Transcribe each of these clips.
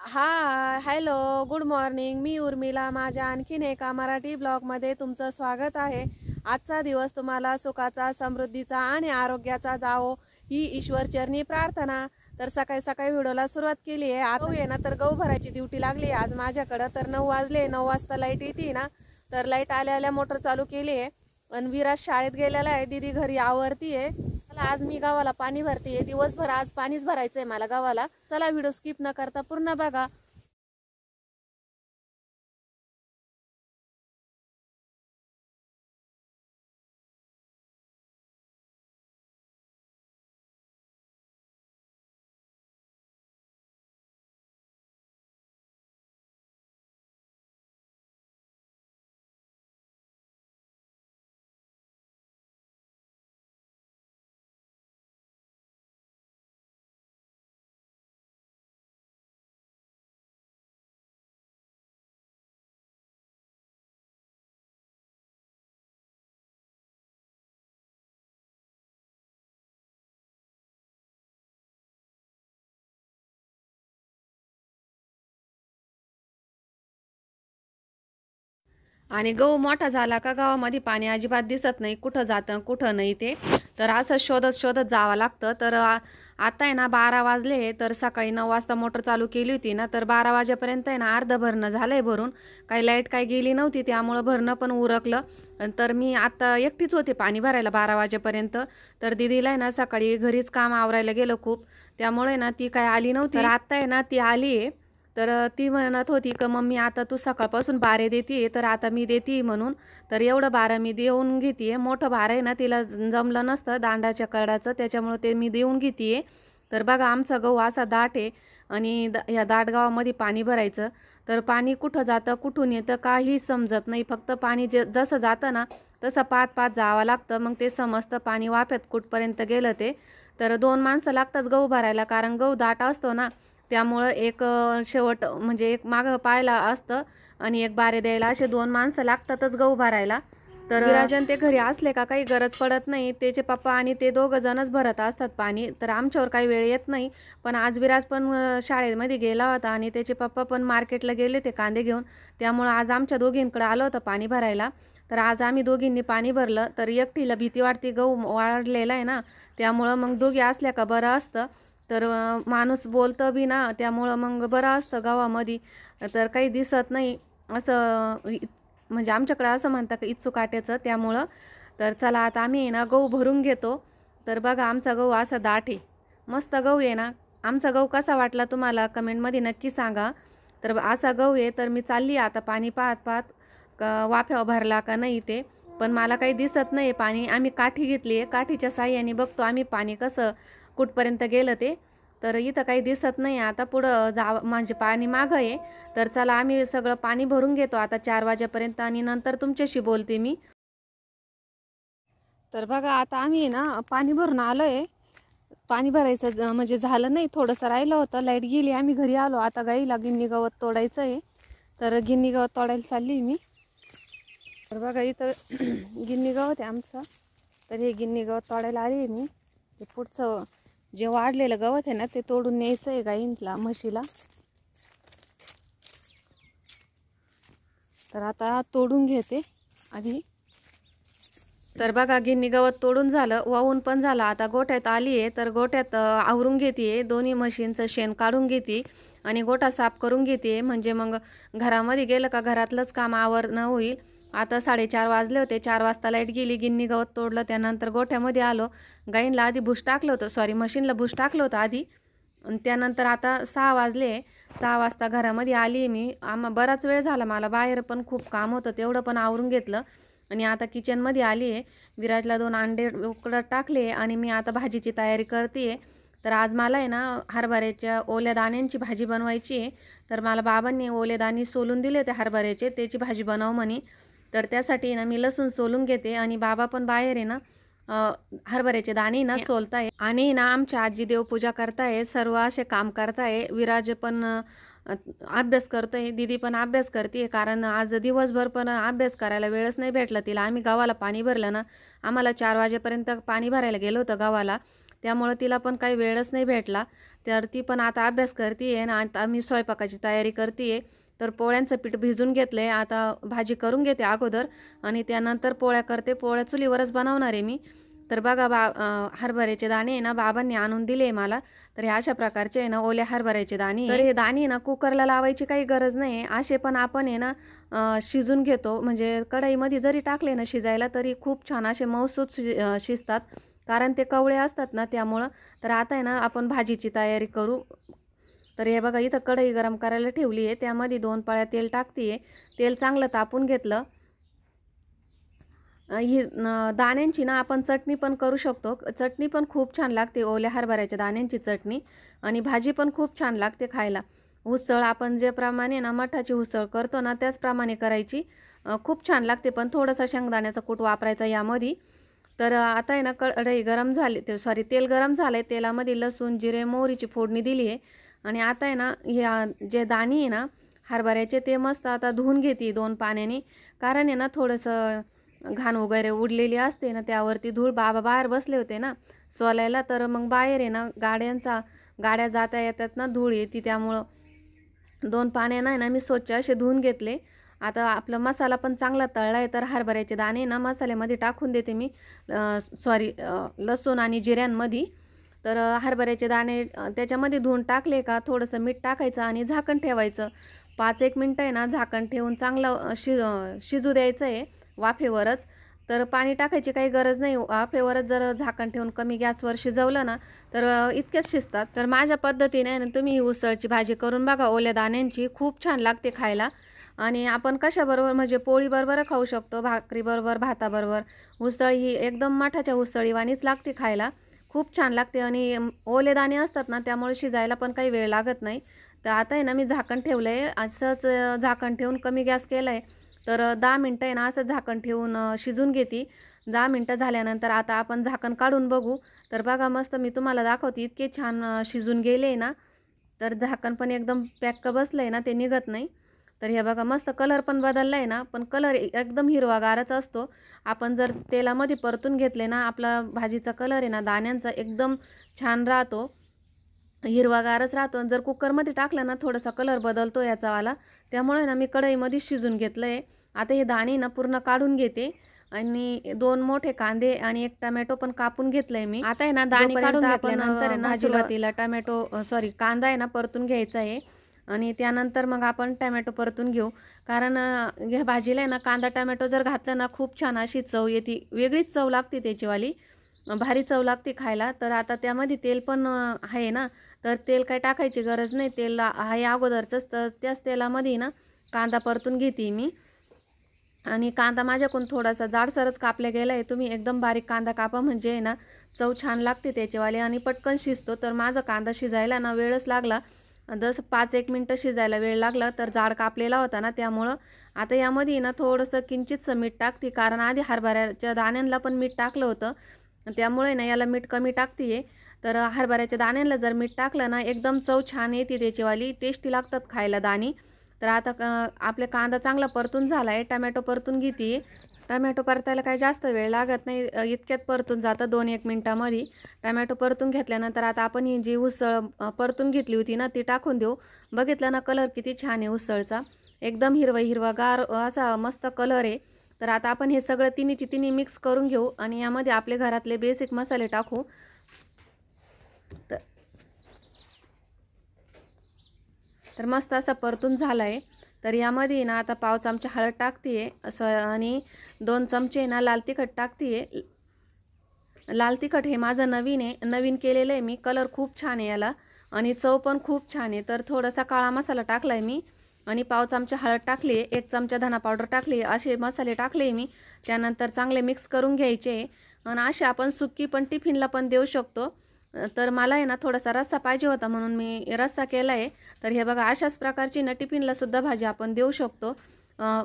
Hello, good morning. मी उर्मिला. माझ्या आणखीन एका मराठी ब्लॉगमध्ये तुमचं स्वागत आहे. आजचा दिवस तुम्हाला सुखाचा, समृद्धीचा आणि आरोग्याचा जावो ही ईश्वरचरणी प्रार्थना. तर सकाळी सकाळी व्हिडिओला सुरुवात केली आहे. आता आहे ना, तर गहू भरायची ड्युटी लागली आहे आज माझ्याकडं. तर 9 वाजले. 9 वाजता लाईट येते ना, तर लाईट आल्या आल्या मोटर चालू केली आहे. आणि विराज शाळेत गेलेला आहे. दीदी घरी आवरतीये. आज मी गावाला पाणी भरते. दिवसभर आज पाणीच भरायचंय मला गावाला. चला, व्हिडिओ स्किप न करता पूर्ण बघा. आणि गहू मोठा झाला का गावामध्ये पाणी अजिबात दिसत नाही, कुठं जातं कुठं नाही ते. तर असं शोधत शोधत जावं लागतं. तर आता आहे ना 12 वाजले. तर सकाळी 9 वाजता मोटर चालू केली होती ना, तर 12 वाजेपर्यंत आहे ना अर्ध भरणं झालंय भरून. काही लाईट काही गेली नव्हती, त्यामुळं भरणं पण उरकलं. तर मी आता एकटीच होते पाणी भरायला 12 वाजेपर्यंत. तर दिदीला आहे ना सकाळी घरीच काम आवरायला गेलं खूप, त्यामुळे ना ती काय आली नव्हती. तर आता आहे ना ती आली आहे. तर ती म्हणत होती की मम्मी आता तू सकाळपासून बारे देते, तर आता मी देते म्हणून. तर एवढं बारा मी देऊन घेते. मोठं बारं आहे ना तिला जमलं नसतं दांडाच्या कडाचं, त्याच्यामुळे ते मी देऊन घेते. तर बघा आमचा गहू असा दाट आहे आणि या दाट गावामध्ये पाणी भरायचं. तर पाणी कुठं जातं कुठून येतं काही समजत नाही. फक्त पाणी जसं जातं ना तसं पात पात जावं लागतं, मग ते समजतं पाणी वाफ्यात कुठपर्यंत गेलं ते. तर 2 माणसं लागतात गहू भरायला, कारण गहू दाट असतो ना, त्यामुळं एक शेवट म्हणजे एक मागं पाहायला असतं आणि एक बारे द्यायला, असे 2 माणसं लागतातच गहू भरायला. तर विराजन ते घरी असले का काही गरज पडत नाही. त्याचे पप्पा आणि ते दोघं जणच भरत असतात पाणी, तर आमच्यावर काही वेळ येत नाही. पण आज विराज पण शाळेमध्ये गेला होता आणि त्याचे पप्पा पण मार्केटला गेले ते कांदे घेऊन, त्यामुळं आज आमच्या दोघींकडे आलं होतं पाणी भरायला. तर आज आम्ही दोघींनी पाणी भरलं. तर एकटीला भीती वाटते, गहू वाढलेला आहे ना, त्यामुळं मग दोघी असल्या का बरं असतं. तर माणूस बोलतं बी ना, त्यामुळं मग बरं असतं गावामध्ये. तर काही दिसत नाही असं, म्हणजे आमच्याकडे असं म्हणतात की इच्छू काट्याचं, त्यामुळं. तर चला आता आम्ही ना गहू भरून घेतो. तर बघा आमचा गहू असा दाट आहे, मस्त गहू आहे ना. आमचा गहू कसा वाटला तुम्हाला कमेंटमध्ये नक्की सांगा. तर असा गहू आहे. तर मी चालली आता पाणी पाहत पाहत वाफ्या भरला का नाही ते. पण मला काही दिसत नाही पाणी. आम्ही काठी घेतली आहे, काठीच्या साह्याने बघतो आम्ही पाणी कसं कुठपर्यंत गेलं ते. तर इथं काही दिसत नाही. आता पुढं म्हणजे पाणी मागं आहे. तर चला आम्ही सगळं पाणी भरून घेतो आता 4 वाजेपर्यंत आणि नंतर तुमच्याशी बोलते मी. तर बघा आता आम्ही ना पाणी भरून आलोय. पाणी भरायचं म्हणजे झालं नाही, थोडंसं राहिलं होतं. लाईट गेली, आम्ही घरी आलो. आता गाईला गिन्नी गवत तोडायचं आहे. तर गिन्नी गवत तोडायला चालली मी. तर बघा इथं गिन्नी गवत आहे आमचं. तर हे गिन्नी गवत तोडायला आली आहे मी. ते पुढचं जे वाढलेलं गवत आहे ना ते तोडून न्यायचं आहे गाईंला, म्हशीला. तर आता तोडून घेते आधी. तर बघा गिन्नी गवत तोडून झालं, वाहून पण झालं. आता गोठ्यात आली आहे. तर गोठ्यात आवरून घेते, दोन्ही म्हशींचं शेण काढून घेते आणि गोठा साफ करून घेते. म्हणजे मग घरामध्ये गेलं का घरातलंच काम आवरणं होईल. आता 4:30 वाजले होते. 4 वाजता लाईट गेली, गिन्नी गवत तोडलं, त्यानंतर गोठ्यामध्ये आलो. गाईंला आधी भुस टाकलं होतं, सॉरी म्हशींला भुस टाकलं होतं आधी. आणि त्यानंतर आता 6 वाजले. 6 वाजता घरामध्ये आली मी. बराच वेळ झाला, मला बाहेर पण खूप काम होतं, तेवढं पण आवरून घेतलं आणि आता किचनमध्ये आली आहे. विराजला 2 अंडे उकडत टाकले आणि मी आता भाजीची तयारी करते. तर आज मला आहे ना हरभऱ्याच्या ओल्या दाण्यांची भाजी बनवायची आहे. तर मला बाबांनी ओले दाणे सोलून दिले ते हरभऱ्याचे, त्याची भाजी बनव म्हणे. तर त्यासाठी ना मी लसूण सोलून घेते आणि बाबा पण बाहेर आहे ना हरभऱ्याचे दाणे ना सोलताय आणि ना आमच्या आजी देवपूजा करताय, सर्व असे काम करताय. विराज पण अभ्यास करतोय, दीदी पण अभ्यास करते. कारण आज दिवसभर पण अभ्यास करायला वेळच नाही भेटला तिला. आम्ही गावाला पाणी भरलं ना, आम्हाला 4 वाजेपर्यंत पाणी भरायला गेलो होतं गावाला, त्यामुळे तिला पण काही वेळच नाही भेटला. तर ती पण आता अभ्यास करते आहे. आणि आता मी स्वयंपाकाची तयारी करते आहे. तर पोळ्यांचं पीठ भिजून घेतलं आहे. आता भाजी करून घेते अगोदर आणि त्यानंतर पोळ्या करते. पोळ्या चुलीवरच बनवणार आहे मी. तर बघा हरभऱ्याचे दाणे आहे ना बाबांनी आणून दिले मला. तर हे अशा प्रकारचे आहे ना ओल्या हरभऱ्याचे दाणे. तर हे दाणे ना कुकरला लावायची काही गरज नाही. असे पण आपण आहे ना शिजून घेतो. म्हणजे कढईमध्ये जरी टाकले ना शिजायला तरी खूप छान असे मऊसूत शिजतात. कारण ते कवळे असतात ना त्यामुळं. तर आता आहे ना आपण भाजीची तयारी करू. तर हे बघा इथं कढई गरम करायला ठेवली आहे. त्यामध्ये 2 पळ्या तेल टाकते आहे. तेल चांगलं तापून घेतलं. ही दाण्यांची ना आपण चटणी पण करू शकतो. चटणी पण खूप छान लागते ओल्या हरभऱ्याच्या दाण्यांची चटणी. आणि भाजी पण खूप छान लागते खायला. उसळ आपण ज्याप्रमाणे ना मठाची उसळ करतो ना त्याचप्रमाणे करायची. खूप छान लागते. पण थोडंसं शेंगदाण्याचा कूट वापरायचा यामध्ये. तर आता आहे ना कढई गरम झाली तेल गरम झालं आहे. तेलामध्ये लसूण, जिरे, मोहरीची फोडणी दिली आहे. आणि आता आहे ना ह्या जे दाणे आहे ना हरभऱ्याचे ते मस्त आता धुवून घेते 2 पाण्याने. कारण आहे ना थोडंसं घाण वगैरे उडलेली असते ना त्यावरती धूळ. बाबा बाहेर बसले होते ना सोलायला. तर मग बाहेर आहे ना गाड्या जाता येतात ना धूळ येते. त्यामुळं 2 पाण्यानं आहे ना मी स्वच्छ असे धुवून घेतले. आता आपला मसाला पण चांगला तळला आहे. तर हरभऱ्याचे दाणे ना मसाल्यामध्ये टाकून देते मी. लसूण आणि जिऱ्यांमध्ये. तर हरभऱ्याचे दाणे त्याच्यामध्ये धुवून टाकले का थोडंसं मीठ टाकायचं आणि झाकण ठेवायचं. 5-1 मिनटं आहे ना झाकण ठेवून चांगलं शिजू द्यायचं आहे वाफेवरच. तर पाणी टाकायची काही गरज नाही. वाफेवरच जर झाकण ठेवून कमी गॅसवर शिजवलं ना तर इतकेच शिजतात. तर माझ्या पद्धतीने ना तुम्ही ही उसळची भाजी करून बघा ओल्या दाण्यांची. खूप छान लागते खायला. आणि आपण कशाबरोबर म्हणजे पोळीबरोबर खाऊ शकतो, भाकरीबरोबर, भाताबरोबर. उसळ ही एकदम मठाच्या उसळीवाणीच लागते खायला. खूप छान लागते. आणि ओले दाणे असतात ना त्यामुळे शिजायला पण काही वेळ लागत नाही. तर आता आहे ना मी झाकण ठेवलं आहे. असंच झाकण ठेवून कमी गॅस केला आहे. तर 10 मिनटं आहे ना असं झाकण ठेवून शिजून घेते. 10 मिनटं झाल्यानंतर आता आपण झाकण काढून बघू. तर बघा मस्त मी तुम्हाला दाखवते इतके छान शिजून गेले ना. तर झाकण पण एकदम पॅक बसलं आहे ना ते निघत नाही. तर हे बघा मस्त कलर पण बदलला आहे ना. पण कलर एकदम हिरवागारच असतो. आपण जर तेलामध्ये परतून घेतले ना आपला भाजीचा कलर आहे ना दाण्यांचा एकदम छान राहतो. हिरवागारच राहतो. आणि जर कुकरमध्ये टाकलं ना थोडासा कलर बदलतो याचावाला. त्यामुळे ना मी कढईमध्ये शिजून घेतलं आहे. आता हे दाणे ना पूर्ण काढून घेते. आणि 2 मोठे कांदे आणि 1 टमॅटो पण कापून घेतलंय मी. आता आहे ना दाणे काढून घेतल्यानंतर आहे ना सुरुवातीला कांदा आहे ना परतून घ्यायचा आहे. आणि त्यानंतर मग आपण टमॅटो परतून घेऊ. कारण ह्या भाजीला आहे ना कांदा टमॅटो जर घातलं ना खूप छान अशी चव येते. वेगळीच चव लागते त्याचीवाली. भारी चव लागते खायला. तर आता त्यामध्ये तेल पण आहे ना. तर तेल काही टाकायची गरज नाही. तेल आहे अगोदरचंच. तर त्याच तेलामध्ये ना कांदा परतून घेते मी. आणि कांदा माझ्याकडून थोडासा जाडसरच कापला गेला आहे. तुम्ही एकदम बारीक कांदा कापा म्हणजे आहे ना चव छान लागते त्याचीवाली आणि पटकन शिजतो. तर माझा कांदा शिजायला ना वेळच लागला. जसं 5-1 मिनटं शिजायला वेळ लागला. तर जाड कापलेला होता ना त्यामुळं. आता यामध्ये ना थोडंसं किंचितसं मीठ टाकते. कारण आधी हरभऱ्याच्या दाण्यांना पण मीठ टाकलं होतं. त्यामुळे ना याला मीठ कमी टाकते आहे. तर हरभऱ्याच्या दाण्यांना जर मीठ टाकलं ना एकदम चव छान येते त्याचीवाली. टेस्टी लागतात खायला दाणे. तर आता आपले कांदा चांगला परतून झाला आहे. टमॅटो परतून घेते. टमॅटो परतायला काही जास्त वेळ लागत नाही. इतक्यात परतून जातं 2-1 मिनटामध्ये. टमॅटो परतून घेतल्यानंतर आता आपण ही जी उसळ परतून घेतली होती ना ती टाकून देऊ. बघितलं ना कलर किती छान आहे उसळचा. एकदम हिरवागार असा मस्त कलर आहे. तर आता आपण हे सगळं तिन्ही मिक्स करून घेऊ. आणि यामध्ये आपले घरातले बेसिक मसाले टाकू. तर मस्त असा परतून झाला आहे. तर यामध्ये ना आता पाव चमचा हळद टाकते आहे. आणि 2 चमचे ना लाल तिखट टाकते आहे. लाल तिखट हे माझं नवीन आहे. नवीन केलेलं आहे मी. कलर खूप छान आहे याला. आणि चव पण खूप छान आहे. तर थोडासा काळा मसाला टाकला आहे मी. आणि पाव चमचा हळद टाकली आहे. 1 चमचा धना पावडर टाकली आहे. असे मसाले टाकले मी. त्यानंतर चांगले मिक्स करून घ्यायचे. आणि असे आपण सुक्की पण टिफिनला पण देऊ शकतो. तर मला आहे ना थोडासा रस्सा पाहिजे होता म्हणून मी रस्सा केला आहे. तर हे बघा अशाच प्रकारची ना टिफिनला सुद्धा भाजी आपण देऊ शकतो.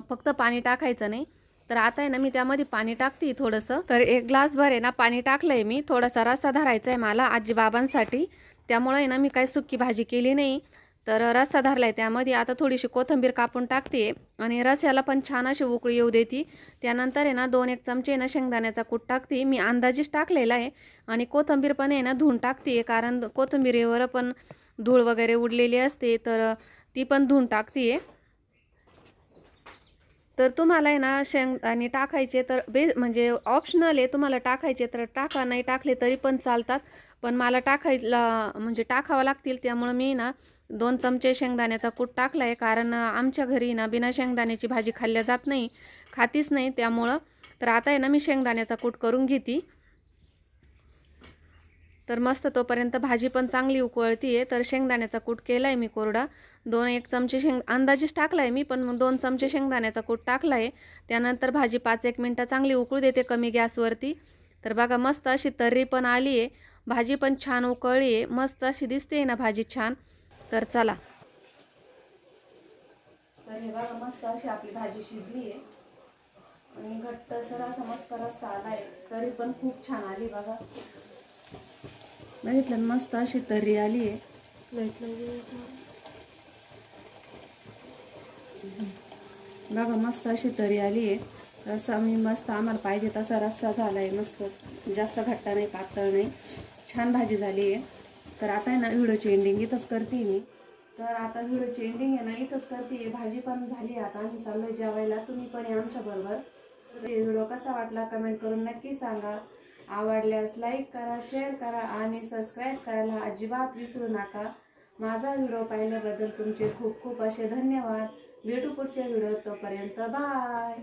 फक्त पाणी टाकायचं नाही. तर आता आहे ना मी त्यामध्ये पाणी टाकते थोडंसं. तर 1 ग्लासभर आहे ना पाणी टाकलं आहे मी. थोडासा रस्सा धरायचा आहे मला आजी बाबांसाठी. त्यामुळे आहे ना मी काही सुक्की भाजी केली नाही. तर रस्सा धरलाय त्यामध्ये आता थोडीशी कोथिंबीर कापून टाकते आणि रस्याला पण छान अशी उकळी येऊ देते. त्यानंतर आहे ना 2-1 चमचे ना शेंगदाण्याचा कूट टाकते. मी अंदाजेच टाकलेला आहे आणि कोथिंबीर पण आहे ना धुवून टाकते, कारण कोथिंबीरीवर पण धूळ वगैरे उडलेली असते, तर ती पण धुवून टाकते. तर तुम्हाला आहे ना शेंगदाणे टाकायचे तर म्हणजे ऑप्शनल आहे, तुम्हाला टाकायचे तर टाका, नाही टाकले तरी पण चालतात. पण मला टाकायला म्हणजे टाकावं लागतील, त्यामुळे मी ना 2 चमचे शेंगदाण्याचा कूट टाकला आहे, कारण आमच्या घरी ना बिना शेंगदाण्याची भाजी खाल्ल्या जात नाही, खातीच नाही त्यामुळं. तर आता आहे ना मी शेंगदाण्याचा कूट करून घेते. तर मस्त तोपर्यंत भाजी पण चांगली उकळती आहे. तर शेंगदाण्याचा कूट केला आहे मी कोरडा. 2-1 चमचे अंदाजेच टाकला आहे मी, पण मग 2 चमचे शेंगदाण्याचा कूट टाकला आहे. त्यानंतर भाजी 5-1 मिनटं चांगली उकळू देते कमी गॅसवरती. तर बघा मस्त अशी तर्री पण आली आहे, भाजी पण छान उकळली आहे, मस्त अशी दिसते ना भाजी छान. तर चला, तर हे बघा मस्त अशी आपली भाजी शिजली आहे आणि घट्टसर असा मस्त रस्सा आला आहे, तरी पण खूप छान आली बघा. बघितलं मस्त अशी तर्री आली आहे. बघा मस्त अशी तर्री आली आहे. रस्सा मी मस्त आम्हाला पाहिजे तसा रस्सा झाला आहे, मस्त जास्त घट्ट नाही पातळ नाही, छान भाजी झाली आहे. तर आता आहे ना व्हिडिओची एंडिंग इथंच करते मी. तर आता व्हिडिओची एंडिंग आहे ना इथंच करते. भाजी पण झाली, आता आम्ही चाललोय जेवायला. तुम्ही पण या आमच्या बरोबर. व्हिडिओ कसा वाटला कमेंट करून नक्की सांगा. आवडल्यास लाईक करा, शेअर करा आणि सबस्क्राईब करायला अजिबात विसरू नका. माझा व्हिडिओ पाहिल्याबद्दल तुमचे खूप खूप असे धन्यवाद. भेटू पुढच्या व्हिडिओत, तोपर्यंत बाय.